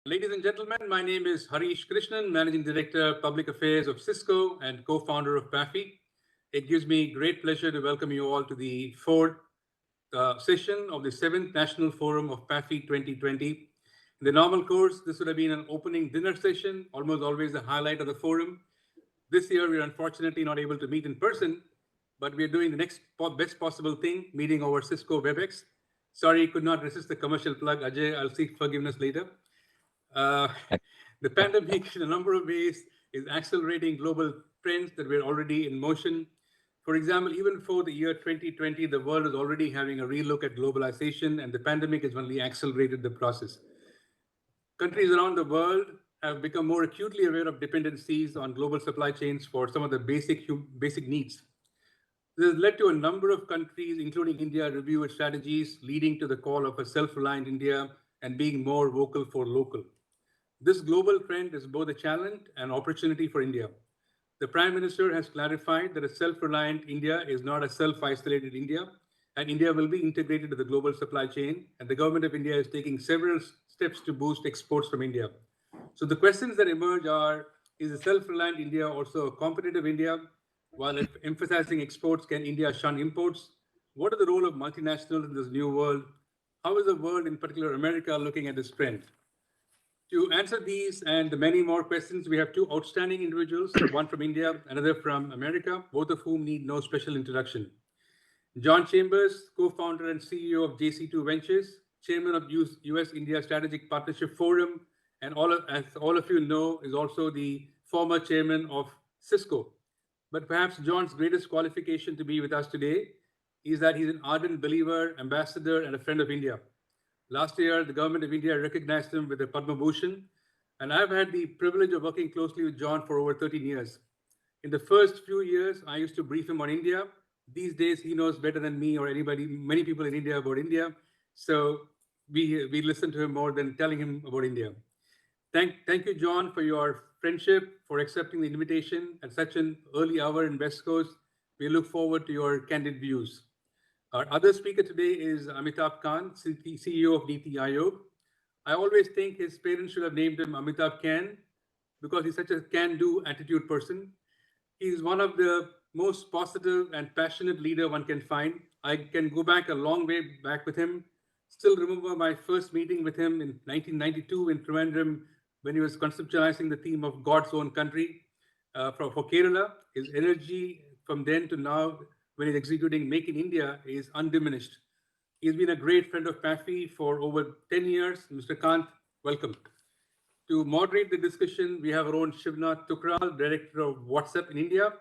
Ladies and gentlemen, my name is Harish Krishnan, Managing Director, Public Affairs of Cisco and co-founder of PAFI. It gives me great pleasure to welcome you all to the fourth session of the 7th National Forum of PAFI 2020. In the normal course, this would have been an opening dinner session, almost always the highlight of the forum. This year, we're unfortunately not able to meet in person, but we're doing the next best possible thing, meeting over Cisco WebEx. Sorry, could not resist the commercial plug. Ajay, I'll seek forgiveness later. Uh, the pandemic, in a number of ways, is accelerating global trends that were already in motion. For example, even for the year 2020, the world is already having a relook at globalization, and the pandemic has only accelerated the process. Countries around the world have become more acutely aware of dependencies on global supply chains for some of the basic needs. This has led to a number of countries, including India, review its strategies, leading to the call of a self-reliant India and being more vocal for local. This global trend is both a challenge and opportunity for India. The Prime Minister has clarified that a self-reliant India is not a self-isolated India, and India will be integrated to the global supply chain, and the government of India is taking several steps to boost exports from India. So the questions that emerge are, is a self-reliant India also a competitive India? While emphasizing exports, can India shun imports? What is the role of multinationals in this new world? How is the world, in particular America, looking at this trend? To answer these and the many more questions, we have two outstanding individuals, one from India, another from America, both of whom need no special introduction. John Chambers, co-founder and CEO of JC2 Ventures, chairman of US-India Strategic Partnership Forum, and as all of you know, is also the former chairman of Cisco. But perhaps John's greatest qualification to be with us today is that he's an ardent believer, ambassador, and a friend of India. Last year, the government of India recognized him with the Padma Bhushan, and I've had the privilege of working closely with John for over 13 years. In the first few years, I used to brief him on India. These days, he knows better than me or many people in India about India. So we listen to him more than telling him about India. Thank you, John, for your friendship, for accepting the invitation at such an early hour in West Coast. We look forward to your candid views. Our other speaker today is Amitabh Kant, CEO of NITI Aayog. I always think his parents should have named him Amitabh Can because he's such a can-do attitude person. He's one of the most positive and passionate leader one can find. I can go back a long way back with him. Still remember my first meeting with him in 1992 in Trivandrum when he was conceptualizing the theme of God's own country for Kerala. His energy from then to now, when he's executing Make in India, is undiminished. He's been a great friend of PAFI for over 10 years. Mr. Kant, welcome. To moderate the discussion, we have our own Shivnath Tukral, Director of WhatsApp in India.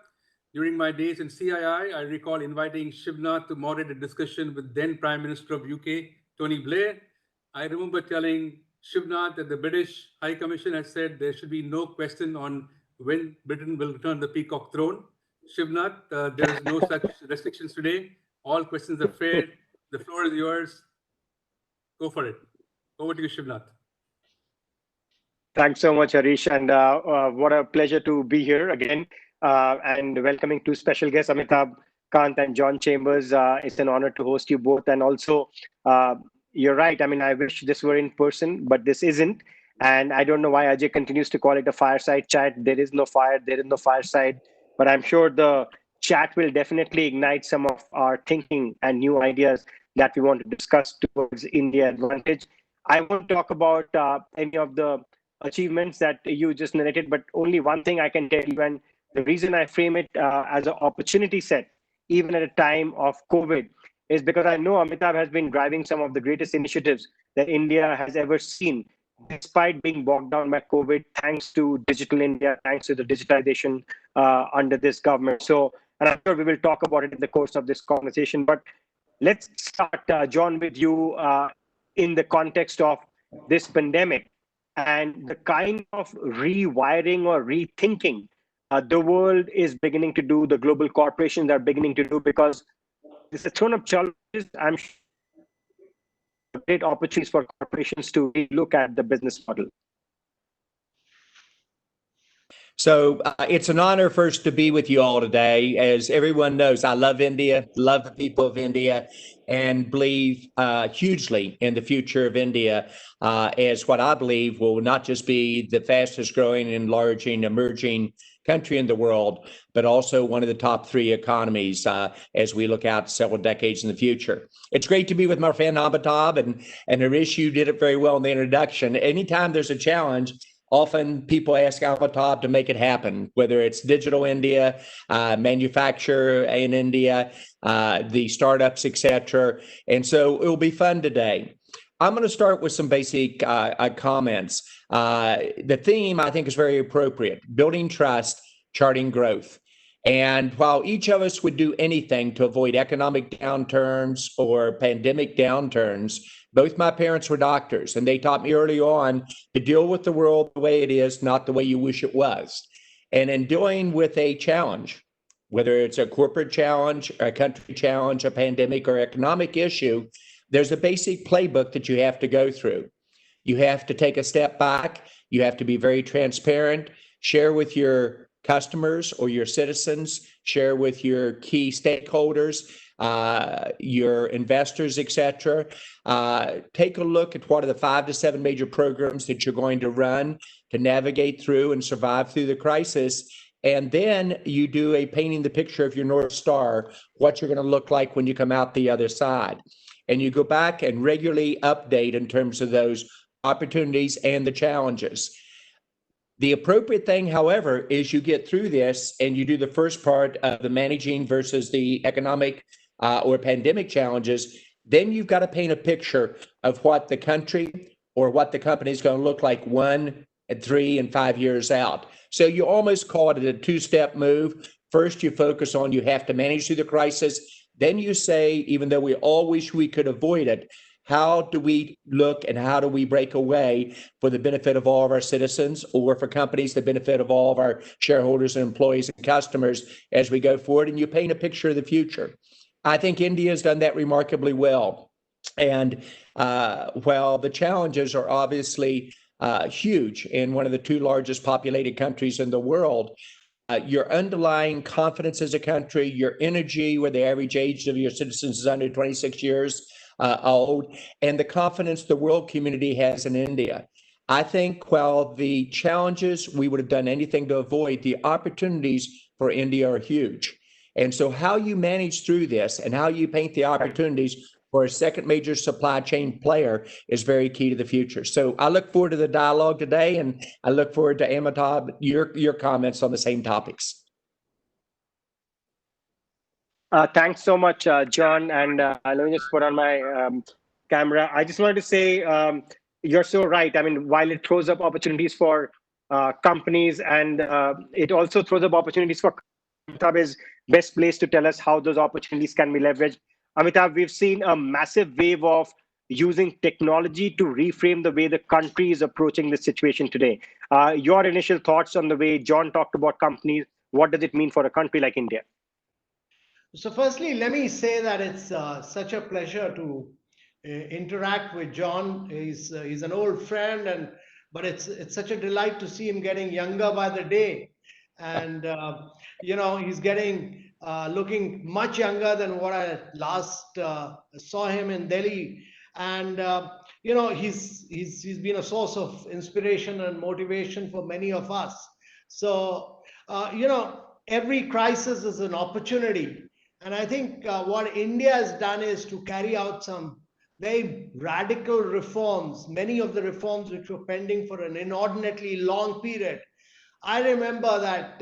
During my days in CII, I recall inviting Shivnath to moderate a discussion with then Prime Minister of UK, Tony Blair. I remember telling Shivnath that the British High Commission has said there should be no question on when Britain will return the peacock throne. Shivnath, there is no such restrictions today. All questions are fair. The floor is yours. Go for it. Over to you, Shivnath. Thanks so much, Harish, and what a pleasure to be here again, and welcoming two special guests, Amitabh Kant and John Chambers. It's an honor to host you both, and also, you're right. I mean, I wish this were in person, but this isn't, and I don't know why Ajay continues to call it a fireside chat. There is no fire, there is no fireside, but I'm sure the chat will definitely ignite some of our thinking and new ideas that we want to discuss towards India advantage. I won't talk about any of the achievements that you just narrated, but only one thing I can tell you, and the reason I frame it as an opportunity set, even at a time of COVID, is because I know Amitabh has been driving some of the greatest initiatives that India has ever seen, despite being bogged down by COVID, thanks to Digital India, thanks to the digitization under this government. So, and I'm sure we will talk about it in the course of this conversation, but let's start, John, with you in the context of this pandemic and the kind of rewiring or rethinking the world is beginning to do, the global corporations are beginning to do, because this is thrown up challenges. I'm sure great opportunities for corporations to look at the business model. So it's an honor first to be with you all today. As everyone knows, I love India, love the people of India, and believe hugely in the future of India as what I believe will not just be the fastest growing, enlarging, emerging country in the world, but also one of the top three economies as we look out several decades in the future. It's great to be with my friend Amitabh and Harish. You did it very well in the introduction. Anytime there's a challenge, often people ask Amitabh to make it happen, whether it's Digital India, manufacture in India, the startups, etc. And so it will be fun today. I'm going to start with some basic comments. The theme, I think, is very appropriate: building trust, charting growth. And while each of us would do anything to avoid economic downturns or pandemic downturns, both my parents were doctors, and they taught me early on to deal with the world the way it is, not the way you wish it was. And in dealing with a challenge, whether it's a corporate challenge, a country challenge, a pandemic, or economic issue, there's a basic playbook that you have to go through. You have to take a step back. You have to be very transparent, share with your customers or your citizens, share with your key stakeholders, your investors, etc. Take a look at what are the 5 to 7 major programs that you're going to run to navigate through and survive through the crisis. And then you do a painting the picture of your North Star, what you're going to look like when you come out the other side. And you go back and regularly update in terms of those opportunities and the challenges. The appropriate thing, however, is you get through this and you do the first part of the managing versus the economic or pandemic challenges. Then you've got to paint a picture of what the country or what the company is going to look like 1 and 3 and 5 years out. So you almost call it a two-step move. First, you focus on you have to manage through the crisis. Then you say, even though we all wish we could avoid it, how do we look and how do we break away for the benefit of all of our citizens, or for companies, the benefit of all of our shareholders and employees and customers as we go forward? And you paint a picture of the future. I think India has done that remarkably well. And while the challenges are obviously huge in one of the 2 largest populated countries in the world, your underlying confidence as a country, your energy, where the average age of your citizens is under 26 years old, and the confidence the world community has in India. I think while the challenges we would have done anything to avoid, the opportunities for India are huge. And so how you manage through this and how you paint the opportunities for a second major supply chain player is very key to the future. So I look forward to the dialogue today, and I look forward to Amitabh, your comments on the same topics. Thanks so much, John. And let me just put on my camera. I just wanted to say you're so right. I mean, while it throws up opportunities for companies, and it also throws up opportunities for Amitabh is best placed to tell us how those opportunities can be leveraged. Amitabh, we've seen a massive wave of using technology to reframe the way the country is approaching this situation today. Your initial thoughts on the way John talked about companies, what does it mean for a country like India? So firstly, let me say that it's such a pleasure to interact with John. He's an old friend, but it's such a delight to see him getting younger by the day. And, he's getting looking much younger than what I last saw him in Delhi. And, he's been a source of inspiration and motivation for many of us. So, every crisis is an opportunity. And I think what India has done is to carry out some very radical reforms, many of the reforms which were pending for an inordinately long period. I remember that,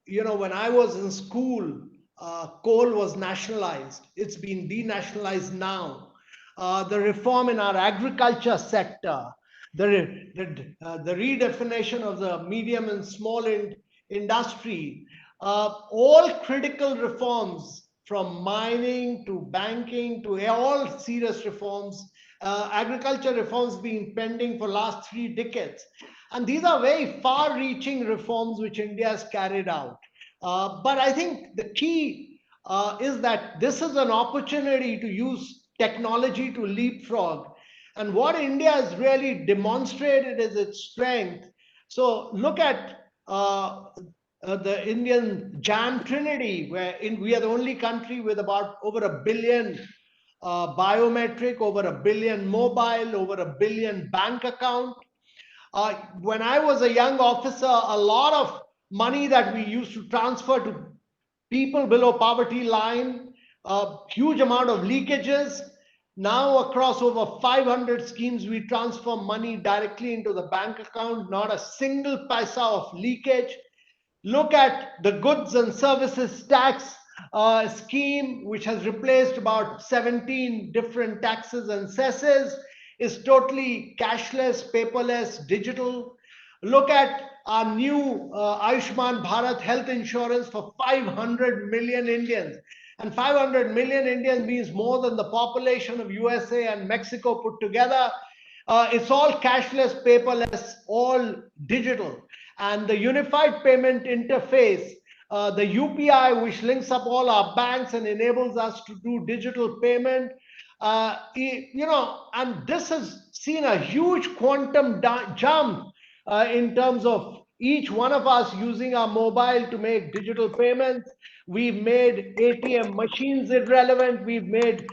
when I was in school, coal was nationalized. It's been denationalized now. The reform in our agriculture sector, the redefinition of the medium and small industry, all critical reforms from mining to banking to all serious reforms, agriculture reforms being pending for last 3 decades. And these are very far-reaching reforms which India has carried out. But I think the key is that this is an opportunity to use technology to leapfrog. And what India has really demonstrated is its strength. So look at the Indian Jam Trinity, where we are the only country with about over 1 billion biometric, over 1 billion mobile, over 1 billion bank account. When I was a young officer, a lot of money that we used to transfer to people below poverty line, a huge amount of leakages. Now across over 500 schemes, we transfer money directly into the bank account, not a single paisa of leakage. Look at the goods and services tax scheme, which has replaced about 17 different taxes and cesses, is totally cashless, paperless, digital. Look at our new Ayushman Bharat health insurance for 500 million Indians. And 500 million Indians means more than the population of USA and Mexico put together. It's all cashless, paperless, all digital. And the unified payment interface, the UPI, which links up all our banks and enables us to do digital payment, and this has seen a huge quantum jump in terms of each one of us using our mobile to make digital payments. We've made ATM machines irrelevant. We've made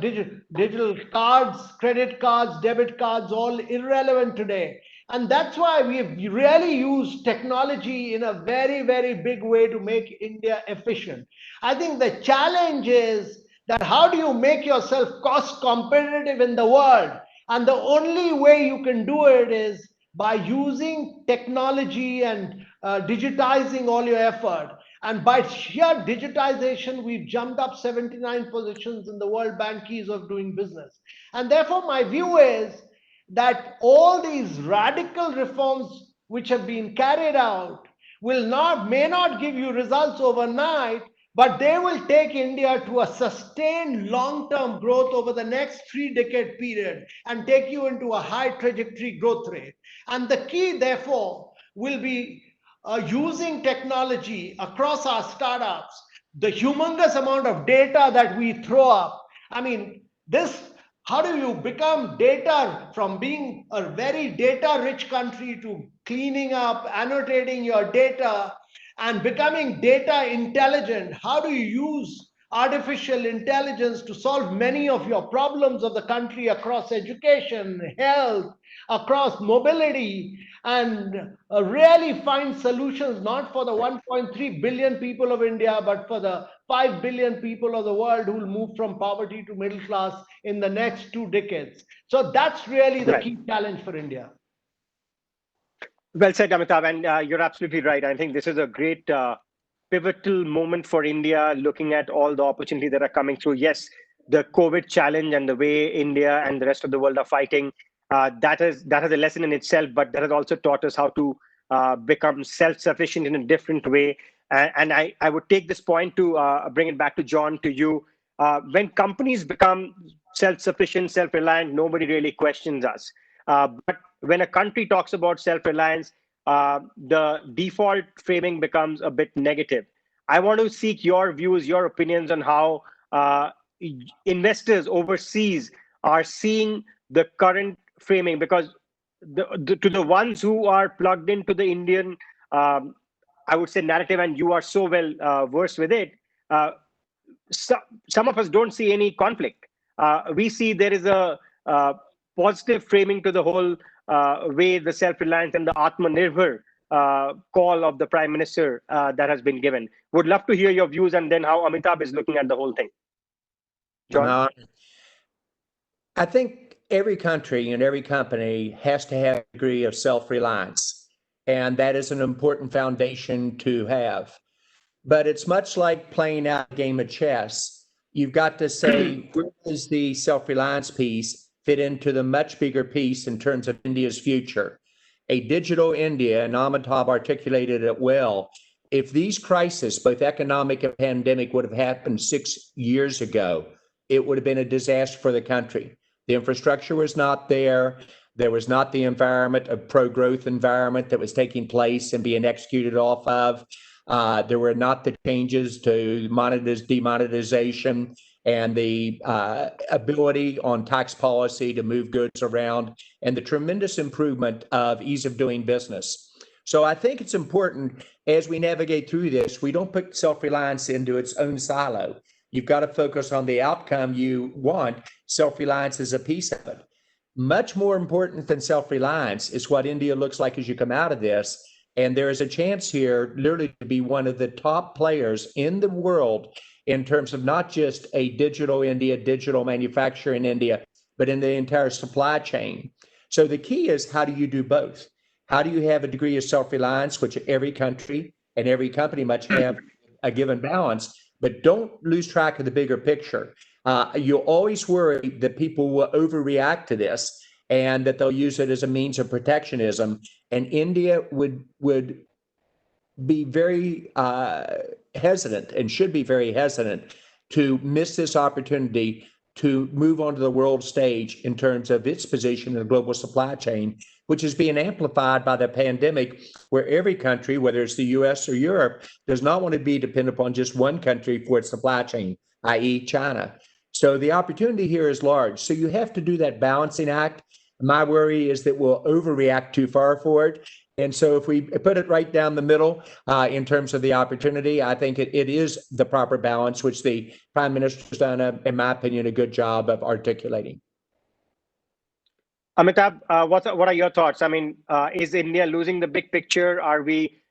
digital cards, credit cards, debit cards, all irrelevant today. And that's why we've really used technology in a very, very big way to make India efficient. I think the challenge is that how do you make yourself cost competitive in the world? And the only way you can do it is by using technology and digitizing all your effort. And by sheer digitization, we've jumped up 79 positions in the World Bank Keys of Doing Business. And therefore, my view is that all these radical reforms which have been carried out may not give you results overnight, but they will take India to a sustained long-term growth over the next 3-decade period and take you into a high trajectory growth rate. And the key, therefore, will be using technology across our startups, the humongous amount of data that we throw up. I mean, how do you become data from being a very data-rich country to cleaning up, annotating your data, and becoming data intelligent? How do you use artificial intelligence to solve many of your problems of the country across education, health, across mobility, and really find solutions not for the 1.3 billion people of India, but for the 5 billion people of the world who will move from poverty to middle class in the next 2 decades. So that's really the key challenge for India. Well said, Amitabh, and you're absolutely right. I think this is a great pivotal moment for India, looking at all the opportunities that are coming through. Yes, the COVID challenge and the way India and the rest of the world are fighting, that has a lesson in itself, but that has also taught us how to become self-sufficient in a different way. And I would take this point to bring it back to John, to you. When companies become self-sufficient, self-reliant, nobody really questions us. But when a country talks about self-reliance, the default framing becomes a bit negative. I want to seek your views, your opinions on how investors overseas are seeing the current framing, because to the ones who are plugged into the Indian, I would say, narrative, and you are so well versed with it, some of us don't see any conflict. We see there is a positive framing to the whole way the self-reliance and the Atmanirbhar call of the Prime Minister that has been given. Would love to hear your views, and then how Amitabh is looking at the whole thing. John? I think every country and every company has to have a degree of self-reliance, and that is an important foundation to have. But it's much like playing out a game of chess. You've got to say, where does the self-reliance piece fit into the much bigger piece in terms of India's future? A digital India, and Amitabh articulated it well. If these crises, both economic and pandemic, would have happened 6 years ago, it would have been a disaster for the country. The infrastructure was not there. There was not the environment, a pro-growth environment that was taking place and being executed off of. There were not the changes to demonetization and the ability on tax policy to move goods around, and the tremendous improvement of ease of doing business. So I think it's important as we navigate through this, we don't put self-reliance into its own silo. You've got to focus on the outcome you want. Self-reliance is a piece of it. Much more important than self-reliance is what India looks like as you come out of this. And there is a chance here literally to be one of the top players in the world in terms of not just a digital India, digital manufacturer in India, but in the entire supply chain. So the key is, how do you do both? How do you have a degree of self-reliance, which every country and every company must have a given balance, but don't lose track of the bigger picture. You'll always worry that people will overreact to this and that they'll use it as a means of protectionism. And India would be very hesitant, and should be very hesitant, to miss this opportunity to move onto the world stage in terms of its position in the global supply chain, which is being amplified by the pandemic, where every country, whether it's the US or Europe, does not want to be dependent upon just one country for its supply chain, i.e. China. So the opportunity here is large. So you have to do that balancing act. My worry is that we'll overreact too far for it. And so if we put it right down the middle in terms of the opportunity, I think it is the proper balance, which the Prime Minister has done, in my opinion, a good job of articulating. Amitabh, what are your thoughts? I mean, is India losing the big picture? Are we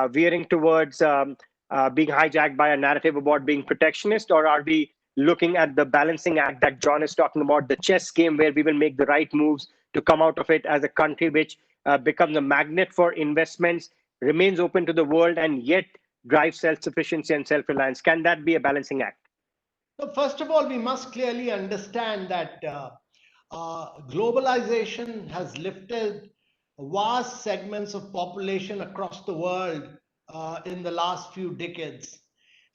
veering towards being hijacked by a narrative about being protectionist, or are we looking at the balancing act that John is talking about, the chess game where we will make the right moves to come out of it as a country which becomes a magnet for investments, remains open to the world, and yet drives self-sufficiency and self-reliance? Can that be a balancing act? So first of all, we must clearly understand that globalization has lifted vast segments of population across the world in the last few decades.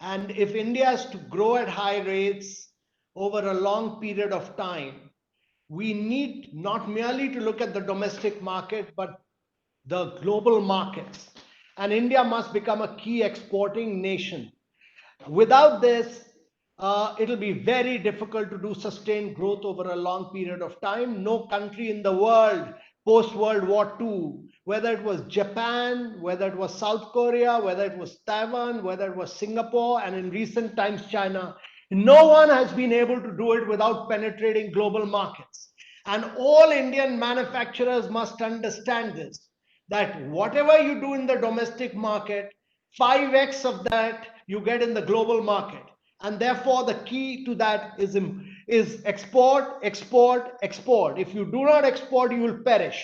And if India is to grow at high rates over a long period of time, we need not merely to look at the domestic market, but the global markets. And India must become a key exporting nation. Without this, it'll be very difficult to do sustained growth over a long period of time. No country in the world post-World War II, whether it was Japan, whether it was South Korea, whether it was Taiwan, whether it was Singapore, and in recent times China, no one has been able to do it without penetrating global markets. And all Indian manufacturers must understand this, that whatever you do in the domestic market, 5x of that you get in the global market. And therefore, the key to that is export, export, export. If you do not export, you will perish.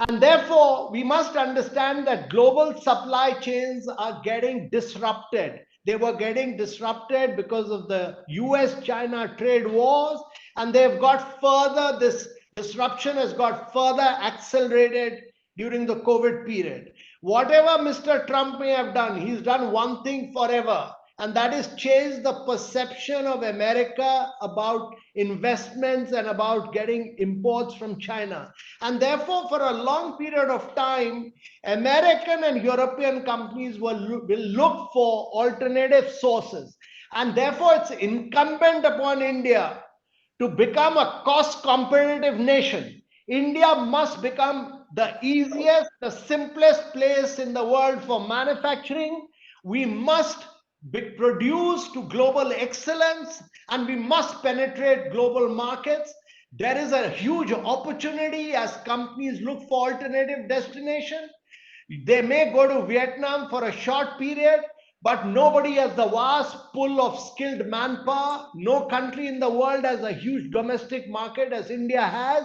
And therefore, we must understand that global supply chains are getting disrupted. They were getting disrupted because of the US-China trade wars, and they've got further, this disruption has got further accelerated during the COVID period. Whatever Mr. Trump may have done, he's done one thing forever, and that is change the perception of America about investments and about getting imports from China. And therefore, for a long period of time, American and European companies will look for alternative sources. And therefore, it's incumbent upon India to become a cost competitive nation. India must become the easiest, the simplest place in the world for manufacturing. We must produce to global excellence, and we must penetrate global markets. There is a huge opportunity as companies look for alternative destinations. They may go to Vietnam for a short period, but nobody has the vast pool of skilled manpower. No country in the world has a huge domestic market as India has.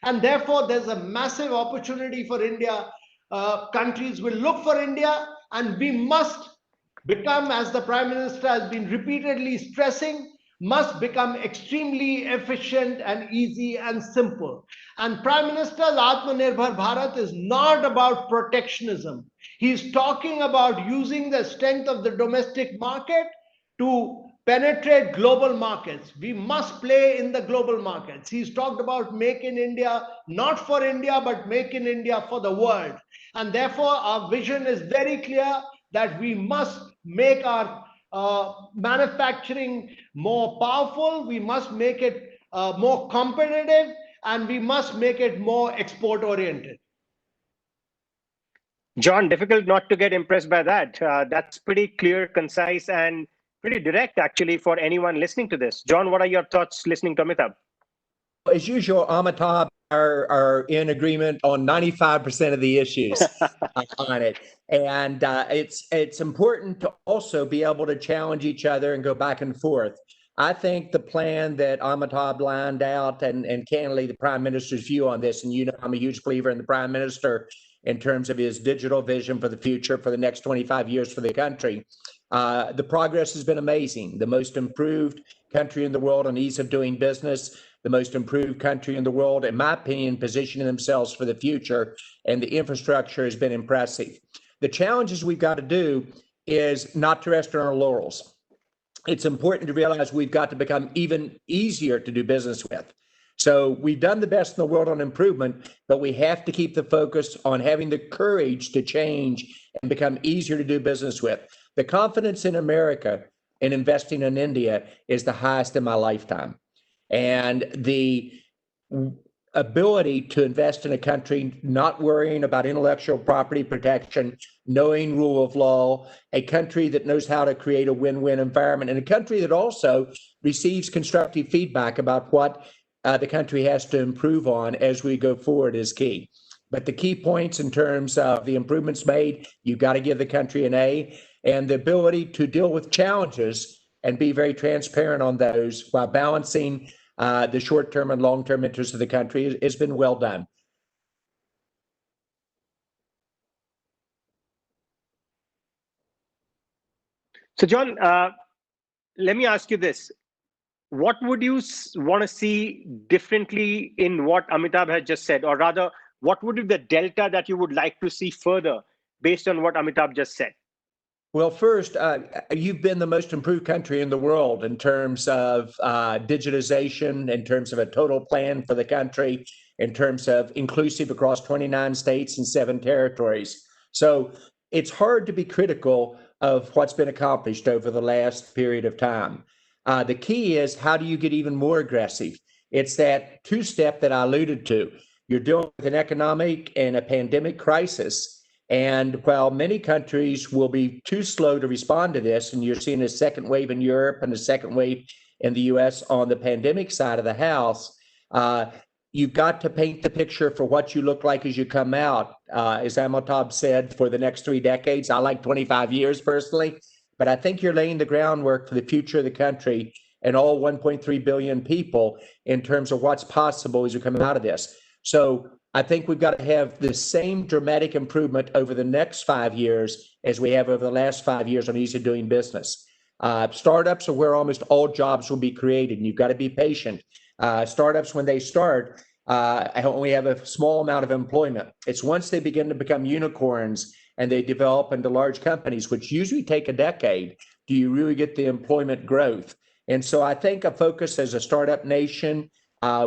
And therefore, there's a massive opportunity for India. Countries will look for India, and we must become, as the Prime Minister has been repeatedly stressing, must become extremely efficient and easy and simple. And Prime Minister's Atmanirbhar Bharat is not about protectionism. He's talking about using the strength of the domestic market to penetrate global markets. We must play in the global markets. He's talked about make in India, not for India, but make in India for the world. And therefore, our vision is very clear that we must make our manufacturing more powerful, we must make it more competitive, and we must make it more export oriented. John, difficult not to get impressed by that. That's pretty clear, concise, and pretty direct, actually, for anyone listening to this. John, what are your thoughts listening to Amitabh? As usual, Amitabh are in agreement on 95% of the issues on it. And it's important to also be able to challenge each other and go back and forth. I think the plan that Amitabh lined out and candidly the Prime Minister's view on this, and you know I'm a huge believer in the Prime Minister in terms of his digital vision for the future for the next 25 years for the country. The progress has been amazing. The most improved country in the world on ease of doing business, the most improved country in the world, in my opinion, positioning themselves for the future, and the infrastructure has been impressive. The challenges we've got to do is not to rest on our laurels. It's important to realize we've got to become even easier to do business with. So we've done the best in the world on improvement, but we have to keep the focus on having the courage to change and become easier to do business with. The confidence in America and investing in India is the highest in my lifetime. And the ability to invest in a country not worrying about intellectual property protection, knowing rule of law, a country that knows how to create a win-win environment, and a country that also receives constructive feedback about what the country has to improve on as we go forward is key. But the key points in terms of the improvements made, you've got to give the country an A, and the ability to deal with challenges and be very transparent on those while balancing the short-term and long-term interests of the country has been well done. So, John, let me ask you this. What would you want to see differently in what Amitabh has just said? Or rather, what would be the delta that you would like to see further based on what Amitabh just said? Well, first, you've been the most improved country in the world in terms of digitization, in terms of a total plan for the country, in terms of inclusive across 29 states and 7 territories. So it's hard to be critical of what's been accomplished over the last period of time. The key is, how do you get even more aggressive? It's that two-step that I alluded to. You're dealing with an economic and a pandemic crisis. And while many countries will be too slow to respond to this, and you're seeing a second wave in Europe and a second wave in the US on the pandemic side of the house, you've got to paint the picture for what you look like as you come out. As Amitabh said, for the next 3 decades, I like 25 years personally, but I think you're laying the groundwork for the future of the country and all 1.3 billion people in terms of what's possible as you come out of this. So I think we've got to have the same dramatic improvement over the next 5 years as we have over the last 5 years on ease of doing business. Startups are where almost all jobs will be created, and you've got to be patient. Startups, when they start, only have a small amount of employment. It's once they begin to become unicorns and they develop into large companies, which usually take a decade, do you really get the employment growth? And so I think a focus as a startup nation,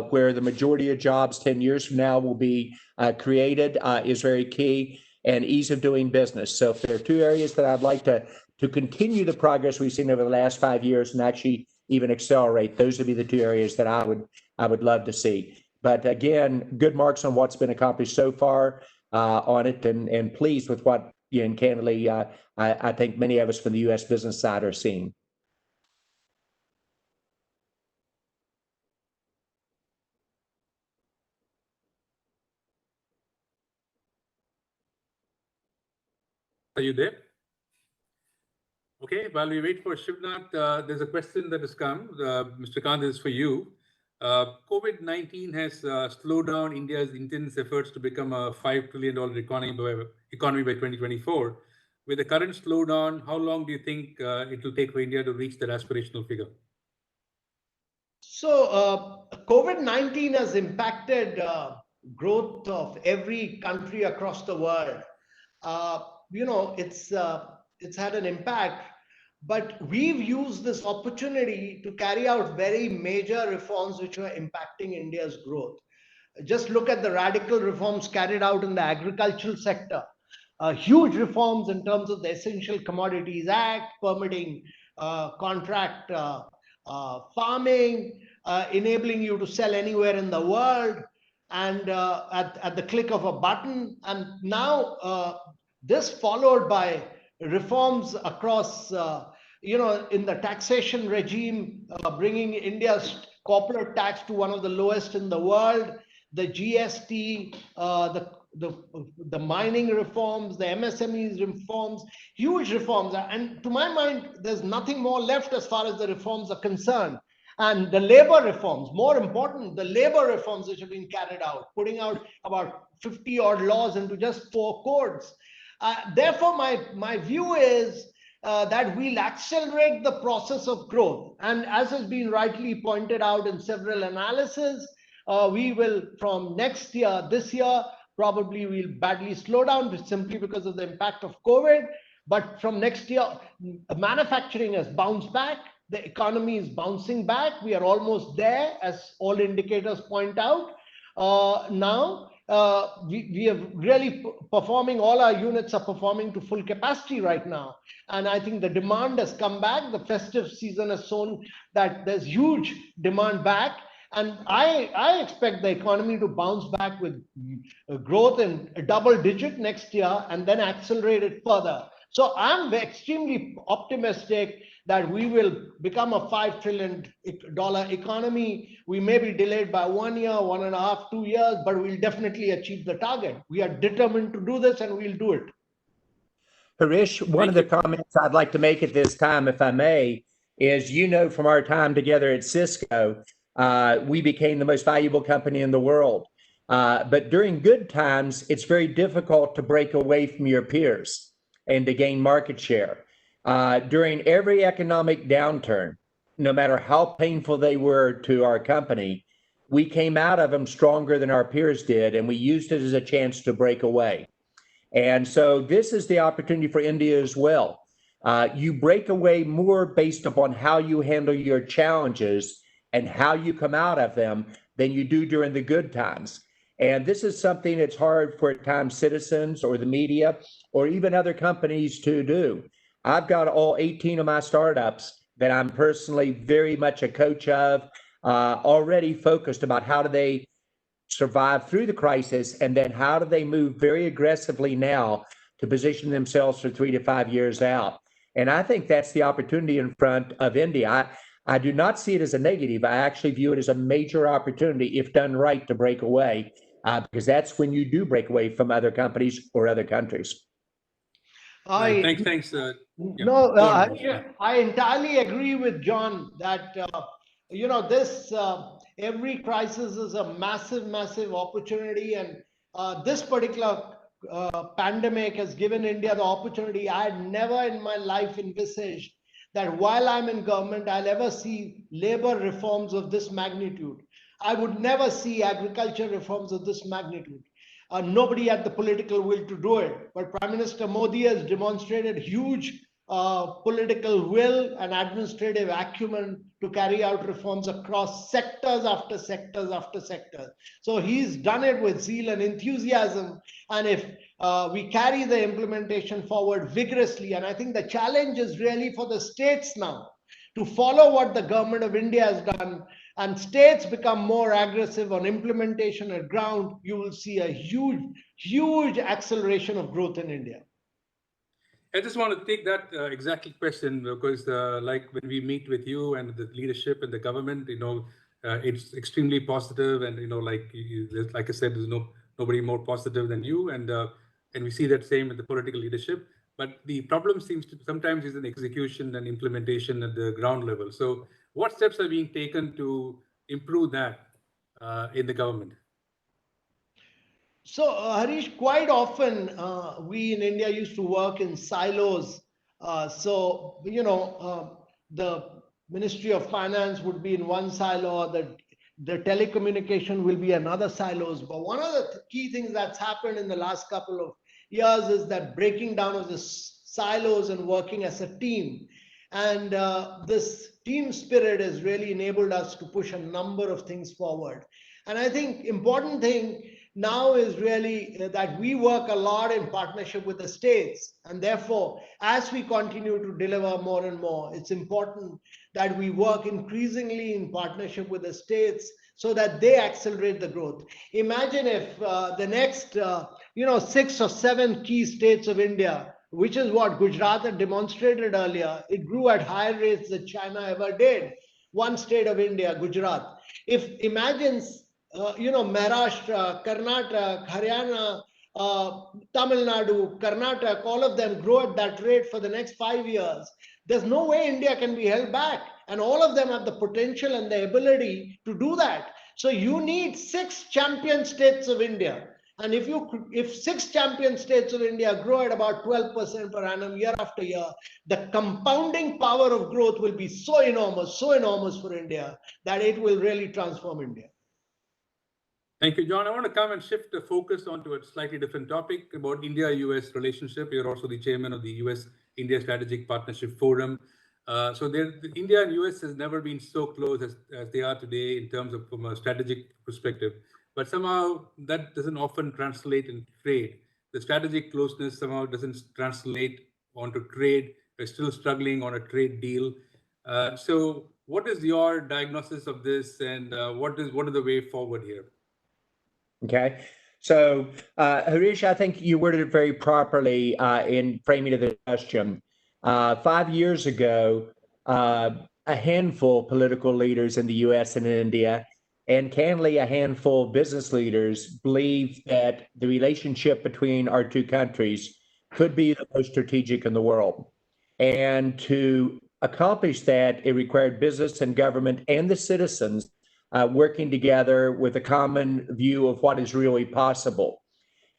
where the majority of jobs 10 years from now will be created, is very key, and ease of doing business. So if there are 2 areas that I'd like to continue the progress we've seen over the last 5 years and actually even accelerate, those would be the 2 areas that I would love to see. But again, good marks on what's been accomplished so far on it, and pleased with what, and candidly, I think many of us from the U.S. business side are seeing. Are you there? Okay, while we wait for Shivnath, there's a question that has come. Mr. Kant, this is for you. COVID-19 has slowed down India's intense efforts to become a $5 trillion economy by 2024. With the current slowdown, how long do you think it will take for India to reach that aspirational figure? So COVID-19 has impacted growth of every country across the world. It's had an impact, but we've used this opportunity to carry out very major reforms which were impacting India's growth. Just look at the radical reforms carried out in the agricultural sector. Huge reforms in terms of the Essential Commodities Act, permitting contract farming, enabling you to sell anywhere in the world, and at the click of a button. And now this followed by reforms across, in the taxation regime, bringing India's corporate tax to one of the lowest in the world, the GST, the mining reforms, the MSMEs reforms, huge reforms. And to my mind, there's nothing more left as far as the reforms are concerned. And the labor reforms, more important, the labor reforms which have been carried out, putting out about 50 odd laws into just 4 codes. Therefore, my view is that we'll accelerate the process of growth. And as has been rightly pointed out in several analyses, we will, from next year, this year, probably we'll badly slow down simply because of the impact of COVID. But from next year, manufacturing has bounced back. The economy is bouncing back. We are almost there, as all indicators point out. Now, we have really performing, all our units are performing to full capacity right now. And I think the demand has come back. The festive season has shown that there's huge demand back. And I expect the economy to bounce back with growth in a double digit next year and then accelerate it further. So I'm extremely optimistic that we will become a $5 trillion economy. We may be delayed by 1 year, 1.5, 2 years, but we'll definitely achieve the target. We are determined to do this and we'll do it. Harish, one of the comments I'd like to make at this time, if I may, is, from our time together at Cisco, we became the most valuable company in the world. But during good times, it's very difficult to break away from your peers and to gain market share. During every economic downturn, no matter how painful they were to our company, we came out of them stronger than our peers did, and we used it as a chance to break away. And so this is the opportunity for India as well. You break away more based upon how you handle your challenges and how you come out of them than you do during the good times. And this is something that's hard for at times citizens or the media or even other companies to do. I've got all 18 of my startups that I'm personally very much a coach of, already focused about how do they survive through the crisis, and then how do they move very aggressively now to position themselves for 3 to 5 years out. And I think that's the opportunity in front of India. I do not see it as a negative. I actually view it as a major opportunity, if done right, to break away, because that's when you do break away from other companies or other countries. Thanks. I entirely agree with John that, every crisis is a massive opportunity. And this particular pandemic has given India the opportunity. I had never in my life envisaged that while I'm in government, I'll ever see labor reforms of this magnitude. I would never see agriculture reforms of this magnitude. Nobody had the political will to do it, but Prime Minister Modi has demonstrated huge political will and administrative acumen to carry out reforms across sectors after sectors after sectors. So he's done it with zeal and enthusiasm. And if we carry the implementation forward vigorously, and I think the challenge is really for the states now to follow what the government of India has done, and states become more aggressive on implementation at ground, you will see a huge acceleration of growth in India. I just want to take that exactly question, because like when we meet with you and the leadership and the government, it's extremely positive. And, like I said, there's nobody more positive than you. And we see that same with the political leadership. But the problem seems to sometimes is in execution and implementation at the ground level. So what steps are being taken to improve that in the government? So, Harish, quite often we in India used to work in silos. The Ministry of Finance would be in one silo, the telecommunication will be another silos. But one of the key things that's happened in the last couple of years is that breaking down of the silos and working as a team. And this team spirit has really enabled us to push a number of things forward. And I think important thing now is really that we work a lot in partnership with the states. And therefore, as we continue to deliver more and more, it's important that we work increasingly in partnership with the states so that they accelerate the growth. Imagine if the next, 6 or 7 key states of India, which is what Gujarat had demonstrated earlier. It grew at higher rates than China ever did. One state of India, Gujarat. If imagines, Maharashtra, Karnataka, Haryana, Tamil Nadu, Karnataka, all of them grow at that rate for the next 5 years, there's no way India can be held back. And all of them have the potential and the ability to do that. So you need 6 champion states of India. And if 6 champion states of India grow at about 12% per annum year after year, the compounding power of growth will be so enormous for India that it will really transform India. Thank you, John. I want to come and shift the focus onto a slightly different topic about India-US relationship. You're also the chairman of the US-India Strategic Partnership Forum. So India and US has never been so close as they are today in terms of from a strategic perspective. But somehow that doesn't often translate in trade. The strategic closeness somehow doesn't translate onto trade. We're still struggling on a trade deal. So what is your diagnosis of this, and what are the way forward here? Okay. So, Harish, I think you worded it very properly in framing of the question. 5 years ago, a handful of political leaders in the US and in India, and candidly a handful of business leaders, believed that the relationship between our two countries could be the most strategic in the world. And to accomplish that, it required business and government and the citizens working together with a common view of what is really possible.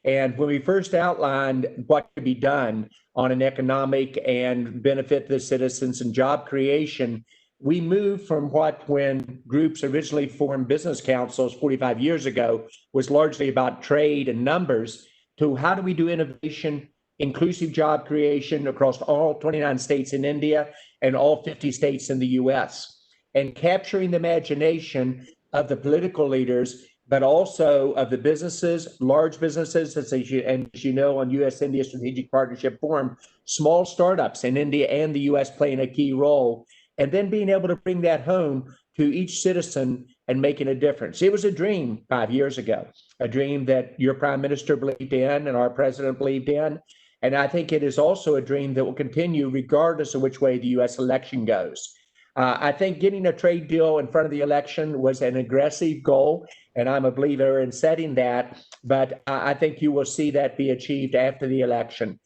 And when we first outlined what could be done on an economic and benefit the citizens and job creation, we moved from what, when groups originally formed business councils 45 years ago, was largely about trade and numbers, to how do we do innovation, inclusive job creation across all 29 states in India and all 50 states in the US, and capturing the imagination of the political leaders, but also of the businesses, large businesses, as you know, on US-India Strategic Partnership Forum, small startups in India and the US playing a key role, and then being able to bring that home to each citizen and making a difference. It was a dream 5 years ago, a dream that your prime minister believed in and our president believed in. And I think it is also a dream that will continue regardless of which way the US election goes. I think getting a trade deal in front of the election was an aggressive goal, and I'm a believer in setting that, but I think you will see that be achieved after the election.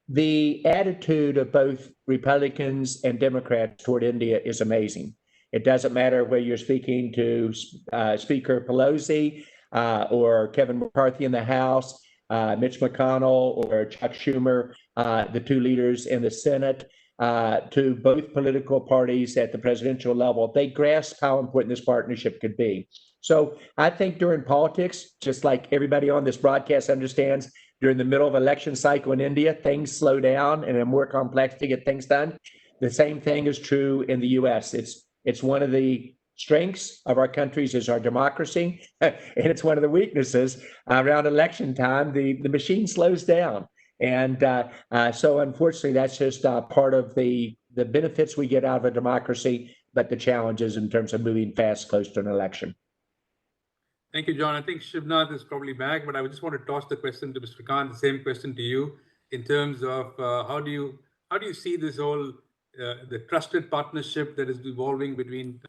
The attitude of both Republicans and Democrats toward India is amazing. It doesn't matter whether you're speaking to Speaker Pelosi or Kevin McCarthy in the House, Mitch McConnell or Chuck Schumer, the two leaders in the Senate, to both political parties at the presidential level. They grasp how important this partnership could be. So I think during politics, just like everybody on this broadcast understands, during the middle of election cycle in India, things slow down and are more complex to get things done. The same thing is true in the US. It's one of the strengths of our countries is our democracy, and it's one of the weaknesses around election time. The machine slows down. And so unfortunately, that's just part of the benefits we get out of a democracy, but the challenges in terms of moving fast close to an election. Thank you, John. I think Shivnath is probably back, but I just want to toss the question to Mr. Kant, the same question to you, in terms of how do you see this whole the trusted partnership that is evolving between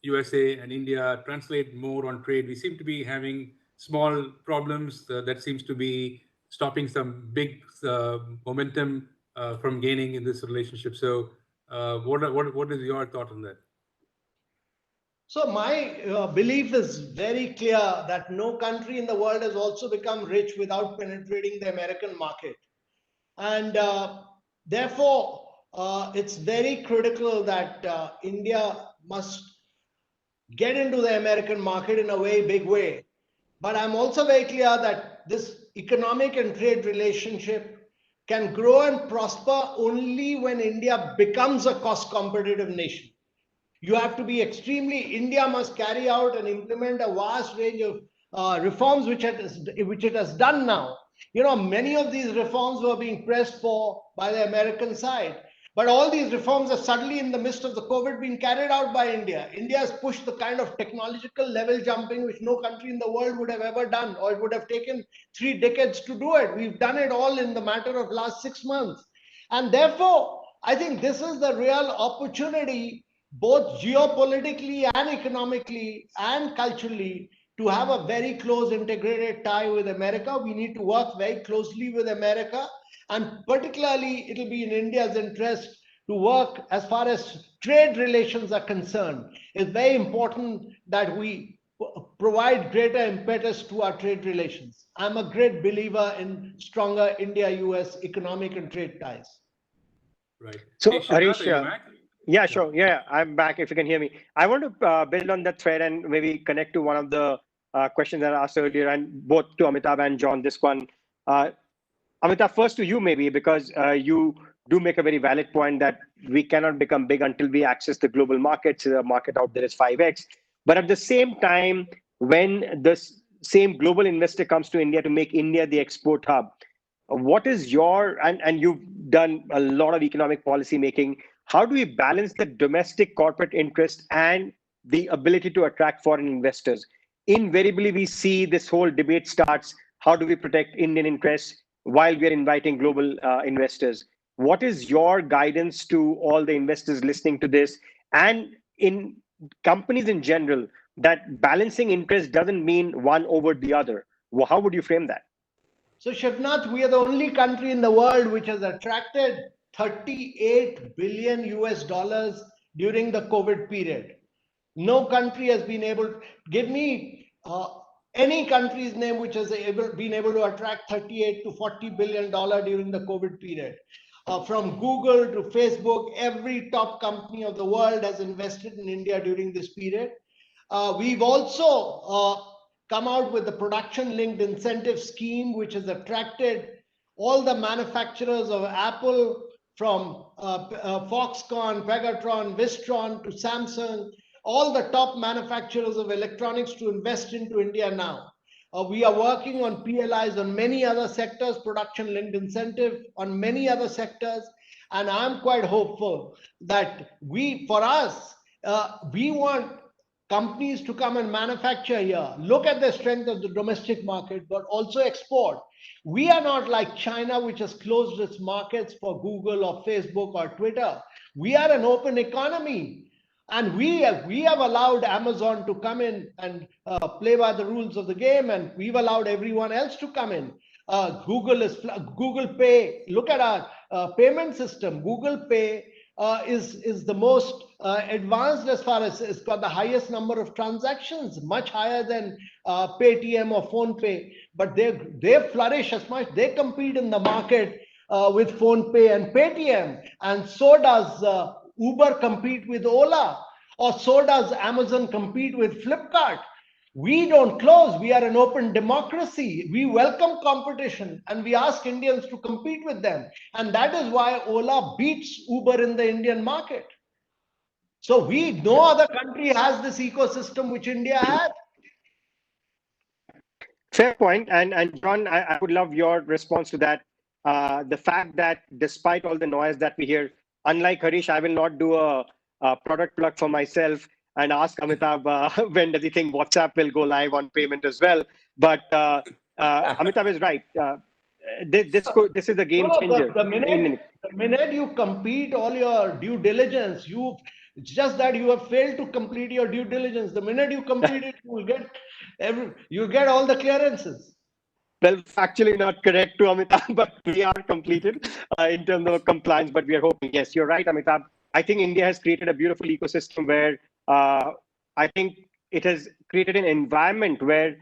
USA and India translate more on trade? We seem to be having small problems that seems to be stopping some big momentum from gaining in this relationship. So what is your thought on that? So my belief is very clear that no country in the world has also become rich without penetrating the American market. And therefore, it's very critical that India must get into the American market in a very big way. But I'm also very clear that this economic and trade relationship can grow and prosper only when India becomes a cost competitive nation. You have to be India must carry out and implement a vast range of reforms which it has done now. Many of these reforms were being pressed for by the American side. But all these reforms are suddenly in the midst of the COVID being carried out by India. India has pushed the kind of technological level jumping which no country in the world would have ever done, or it would have taken 3 decades to do it. We've done it all in the matter of last 6 months. And therefore, I think this is the real opportunity, both geopolitically and economically and culturally, to have a very close integrated tie with America. We need to work very closely with America. And particularly, it'll be in India's interest to work as far as trade relations are concerned. It's very important that we provide greater impetus to our trade relations. I'm a great believer in stronger India-US economic and trade ties. Right. So, Hey, Shivnath, Harish, are you back? yeah, sure. Yeah, I'm back if you can hear me. I want to build on that thread and maybe connect to one of the questions that I asked earlier, and both to Amitabh and John, this one. Amitabh, first to you maybe, because you do make a very valid point that we cannot become big until we access the global markets. The market out there is 5x. But at the same time, when the same global investor comes to India to make India the export hub, what is your, and you've done a lot of economic policy making, how do we balance the domestic corporate interest and the ability to attract foreign investors? Invariably, we see this whole debate starts, how do we protect Indian interests while we are inviting global investors? What is your guidance to all the investors listening to this, and in companies in general, that balancing interest doesn't mean one over the other? Well, how would you frame that? So, Shivnath, we are the only country in the world which has attracted 38 billion US dollars during the COVID period. No country has been able to give me any country's name which has been able to attract 38 to 40 billion dollar during the COVID period. From Google to Facebook, every top company of the world has invested in India during this period. We've also come out with the production linked incentive scheme, which has attracted all the manufacturers of Apple, from Foxconn, Pegatron, Wistron to Samsung, all the top manufacturers of electronics to invest into India now. We are working on PLIs on many other sectors, production linked incentive on many other sectors. And I'm quite hopeful that for us, we want companies to come and manufacture here, look at the strength of the domestic market, but also export. We are not like China, which has closed its markets for Google or Facebook or Twitter. We are an open economy. And we have allowed Amazon to come in and play by the rules of the game, and we've allowed everyone else to come in. Google Pay. Look at our payment system. Google Pay is the most advanced as far as it's got the highest number of transactions, much higher than Paytm or PhonePe. But they flourish as much. They compete in the market with PhonePe and Paytm, and so does Uber compete with Ola, or so does Amazon compete with Flipkart. We don't close. We are an open democracy. We welcome competition, and we ask Indians to compete with them. And that is why Ola beats Uber in the Indian market. So no other country has this ecosystem which India has. Fair point. And John, I would love your response to that. The fact that despite all the noise that we hear, unlike Harish, I will not do a product plug for myself and ask Amitabh when does he think WhatsApp will go live on payment as well. But Amitabh is right. This is a game changer. The minute you complete all your due diligence, it's just that you have failed to complete your due diligence. The minute you complete it, you'll get all the clearances. Well, factually not correct to Amitabh, but we are completed in terms of compliance, but we are hoping. Yes, you're right, Amitabh. I think India has created a beautiful ecosystem where I think it has created an environment where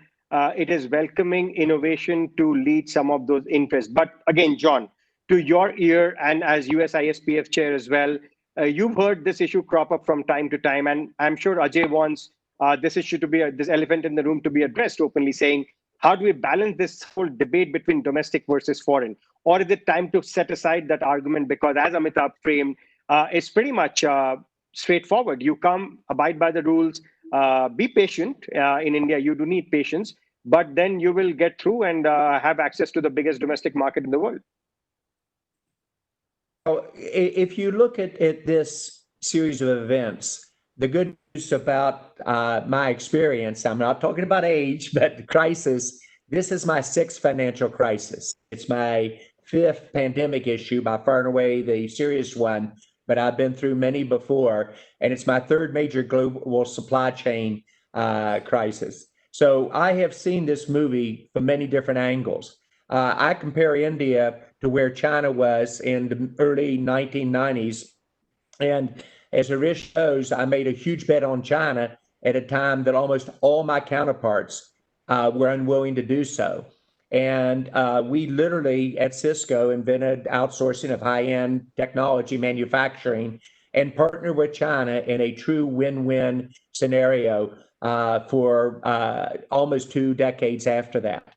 it is welcoming innovation to lead some of those interests. But again, John, to your ear, and as US ISPF chair as well, you've heard this issue crop up from time to time, and I'm sure Ajay wants this issue to be this elephant in the room to be addressed openly, saying, how do we balance this whole debate between domestic versus foreign? Or is it time to set aside that argument? Because as Amitabh framed, it's pretty much straightforward. You come, abide by the rules, be patient. In India, you do need patience, but then you will get through and have access to the biggest domestic market in the world. if you look at this series of events, the good news about my experience, I'm not talking about age, but crisis, this is my sixth financial crisis. It's my fifth pandemic issue, by far and away the serious one, but I've been through many before, and it's my third major global supply chain crisis. So I have seen this movie from many different angles. I compare India to where China was in the early 1990s. And as Harish knows, I made a huge bet on China at a time that almost all my counterparts were unwilling to do so. And we literally at Cisco invented outsourcing of high-end technology manufacturing and partnered with China in a true win-win scenario for almost 2 decades after that.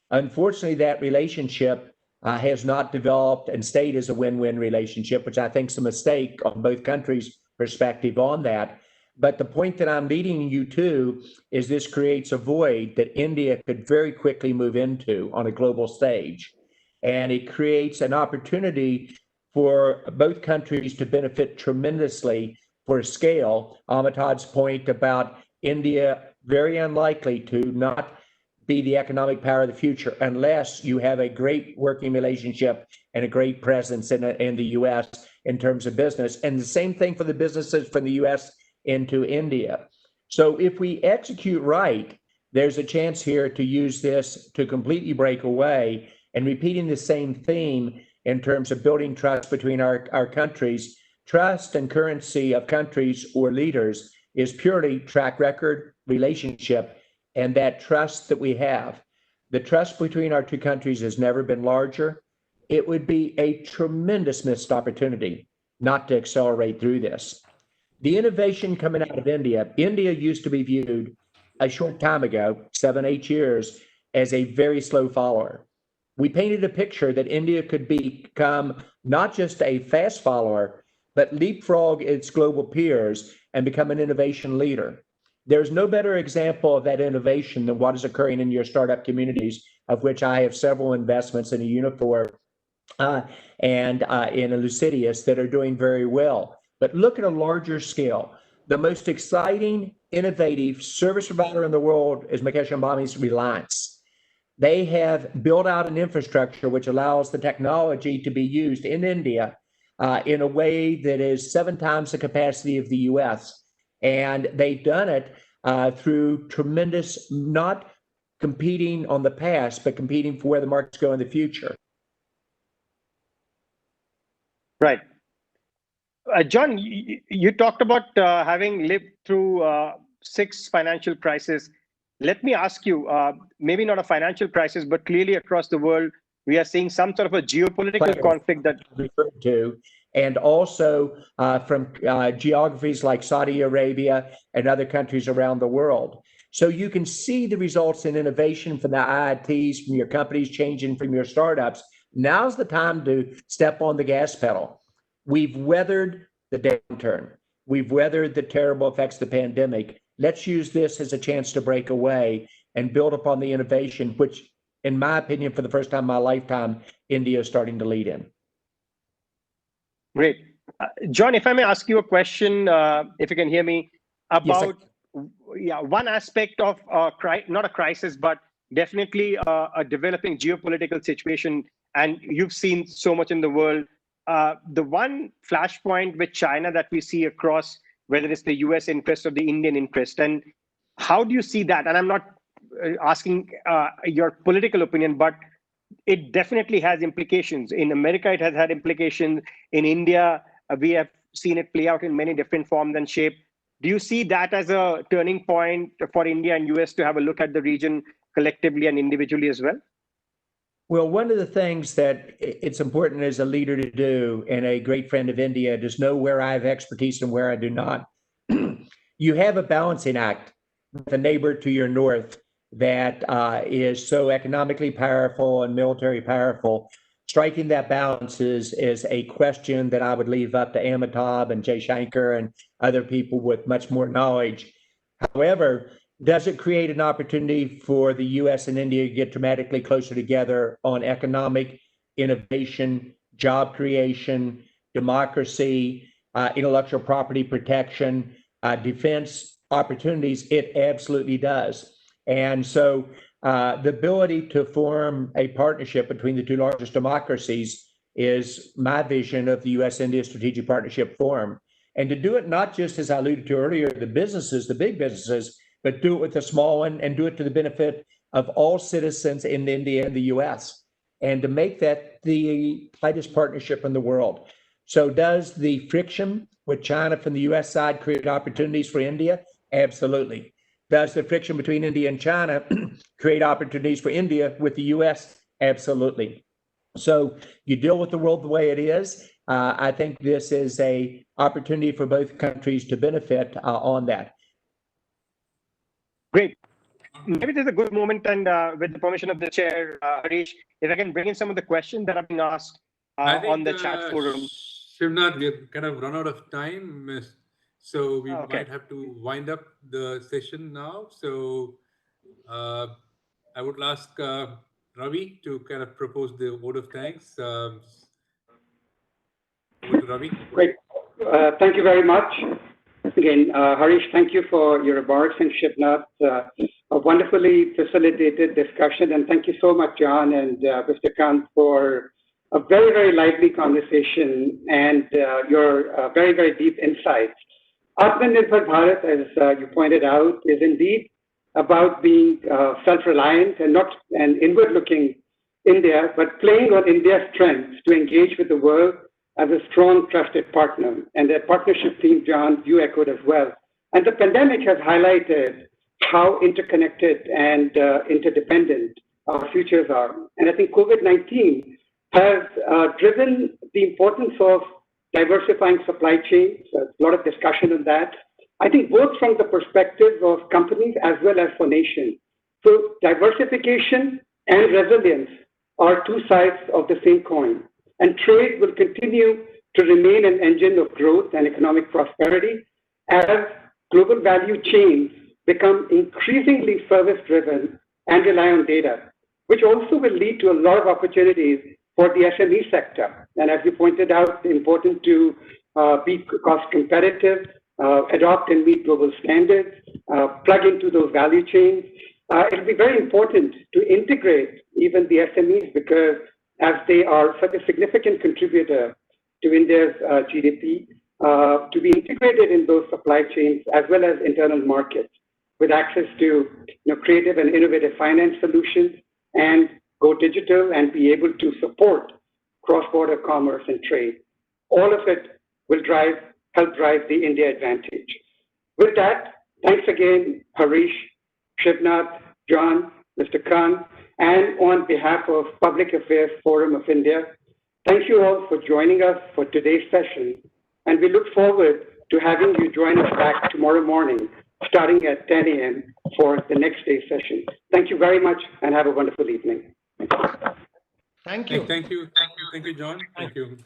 Unfortunately, that relationship has not developed and stayed as a win-win relationship, which I think is a mistake on both countries' perspective on that. But the point that I'm leading you to is this creates a void that India could very quickly move into on a global stage. And it creates an opportunity for both countries to benefit tremendously for scale. Amitabh's point about India very unlikely to not be the economic power of the future unless you have a great working relationship and a great presence in the U.S. in terms of business. And the same thing for the businesses from the U.S. into India. So if we execute right, there's a chance here to use this to completely break away and repeating the same theme in terms of building trust between our countries. Trust and currency of countries or leaders is purely track record, relationship, and that trust that we have. The trust between our two countries has never been larger. It would be a tremendous missed opportunity not to accelerate through this. The innovation coming out of India used to be viewed a short time ago, 7, 8 years, as a very slow follower. We painted a picture that India could become not just a fast follower, but leapfrog its global peers and become an innovation leader. There's no better example of that innovation than what is occurring in your startup communities, of which I have several investments in a Unifor and in a Lucidius that are doing very well. But look at a larger scale. The most exciting, innovative service provider in the world is Mukesh Ambani's Reliance. They have built out an infrastructure which allows the technology to be used in India in a way that is 7 times the capacity of the US. And they've done it through tremendous, not competing on the past, but competing for where the markets go in the future. Right. John, you talked about having lived through 6 financial crises. Let me ask you, maybe not a financial crisis, but clearly across the world, we are seeing some sort of a geopolitical conflict that referred to, and also from geographies like Saudi Arabia and other countries around the world. So you can see the results in innovation from the IITs, from your companies changing, from your startups. Now's the time to step on the gas pedal. We've weathered the downturn. We've weathered the terrible effects of the pandemic. Let's use this as a chance to break away and build upon the innovation, which, in my opinion, for the first time in my lifetime, India is starting to lead in. Great. John, if I may ask you a question, if you can hear me, about one aspect of not a crisis, but definitely a developing geopolitical situation, and you've seen so much in the world. The one flashpoint with China that we see across, whether it's the US interest or the Indian interest, and how do you see that? And I'm not asking your political opinion, but it definitely has implications. In America, it has had implications. In India, we have seen it play out in many different forms and shape. Do you see that as a turning point for India and US to have a look at the region collectively and individually as well? Well, one of the things that it's important as a leader to do, and a great friend of India, is know where I have expertise and where I do not. You have a balancing act with a neighbor to your north that is so economically powerful and military powerful. Striking that balance is a question that I would leave up to Amitabh and Jay Shankar and other people with much more knowledge. However, does it create an opportunity for the US and India to get dramatically closer together on economic innovation, job creation, democracy, intellectual property protection, defense opportunities, it absolutely does. And so the ability to form a partnership between the two largest democracies is my vision of the U.S.-India Strategic Partnership Forum. And to do it not just, as I alluded to earlier, the businesses, the big businesses, but do it with the small one and do it to the benefit of all citizens in India and the U.S. and to make that the tightest partnership in the world. So does the friction with China from the U.S. side create opportunities for India? Absolutely. Does the friction between India and China create opportunities for India with the U.S.? Absolutely. So you deal with the world the way it is. I think this is a opportunity for both countries to benefit on that. Great. Maybe this is a good moment, and with the permission of the chair, Harish, if I can bring in some of the questions that have been asked on the chat forum. Shivnath, we've kind of run out of time, so we might have to wind up the session now. So I would ask Ravi to kind of propose the vote of thanks. Over to Ravi. Great. Thank you very much. Again, Harish, thank you for your remarks, and Shivnath, a wonderfully facilitated discussion. And thank you so much, John and Mr. Kant, for a very, very lively conversation and your very, very deep insights. Atmanirbhar Bharat, as you pointed out, is indeed about being self-reliant and not an inward-looking India, but playing on India's strengths to engage with the world as a strong, trusted partner. And that partnership theme, John, you echoed as well. And the pandemic has highlighted how interconnected and interdependent our futures are. And I think COVID-19 has driven the importance of diversifying supply chains. There's a lot of discussion on that. I think both from the perspective of companies as well as for nations. So diversification and resilience are two sides of the same coin. And trade will continue to remain an engine of growth and economic prosperity as global value chains become increasingly service-driven and rely on data, which also will lead to a lot of opportunities for the SME sector. And as you pointed out, important to be cost competitive, adopt and meet global standards, plug into those value chains. It'll be very important to integrate even the SMEs because as they are such a significant contributor to India's GDP, to be integrated in those supply chains as well as internal markets with access to creative and innovative finance solutions and go digital and be able to support cross-border commerce and trade. All of it will help drive the India advantage. With that, thanks again, Harish, Shivnath, John, Mr. Kant, and on behalf of Public Affairs Forum of India, thank you all for joining us for today's session. And we look forward to having you join us back tomorrow morning, starting at 10 a.m. for the next day's session. Thank you very much and have a wonderful evening. Thank you. Thank you, John. Thank you.